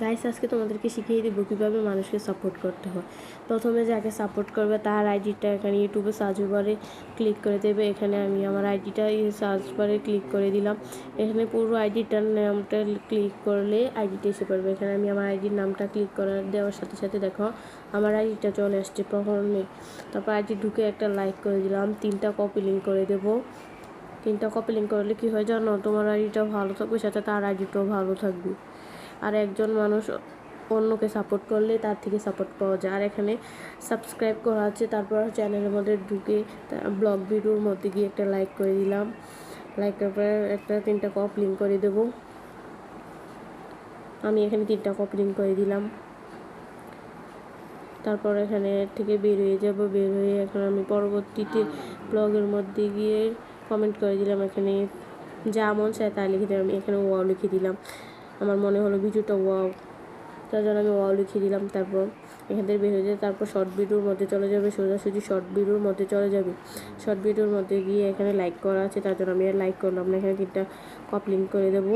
Guys আজকে তোমাদেরকে শিখিয়ে দেবো কীভাবে মানুষকে সাপোর্ট করতে হয়। প্রথমে যাকে সাপোর্ট করবে তার আইডিটা এখানে ইউটিউবে সার্চ বারে ক্লিক করে দেবে। এখানে আমি আমার আইডিটা সার্চ বারে ক্লিক করে দিলাম। এখানে পুরো আইডিটার নামটা ক্লিক করলে আইডিটা এসে পড়বে। এখানে আমি আমার আইডির নামটা ক্লিক করে দেওয়ার সাথে সাথে দেখো আমার আইডিটা চলে আসছে প্রথমে। তারপর আইডি ঢুকে একটা লাইক করে দিলাম, 3টা কপি লিঙ্ক করে দেবো। 3টা কপি লিঙ্ক করলে কী হয় জানো, তোমার আইডিটাও ভালো থাকবে, সাথে তার আইডিটাও ভালো থাকবে। আর একজন মানুষ অন্যকে সাপোর্ট করলে তার থেকে সাপোর্ট পাওয়া যায়। আর এখানে সাবস্ক্রাইব করা আছে, তারপর চ্যানেলের মধ্যে ঢুকে ব্লগ ভিডিওর মধ্যে গিয়ে একটা লাইক করে দিলাম। লাইক করার পরে 3টা কপ লিঙ্ক করে দেবো। আমি এখানে 3টা কপ লিঙ্ক করে দিলাম। তারপর এখানে থেকে বের হয়ে যাব। বের হয়ে এখন আমি পরবর্তীতে ব্লগের মধ্যে গিয়ে কমেন্ট করে দিলাম। এখানে যা মন চায় তাই লিখে দিলাম। আমি এখানে ওয়াও লিখে দিলাম, আমার মনে হলো ভিডিওটা ওয়াও, তার জন্য আমি ওয়াও লিখে দিলাম। তারপর এখান থেকে বের হয়ে যায়, তারপর শর্ট ভিডিওর মধ্যে চলে যাবে, সোজাসুজি শর্ট ভিডিওর মধ্যে চলে যাবে। শর্ট ভিডিওর মধ্যে গিয়ে এখানে লাইক করা আছে, তার জন্য আমি আর লাইক করলাম না। এখানে 3টা কপ লিঙ্ক করে দেবো।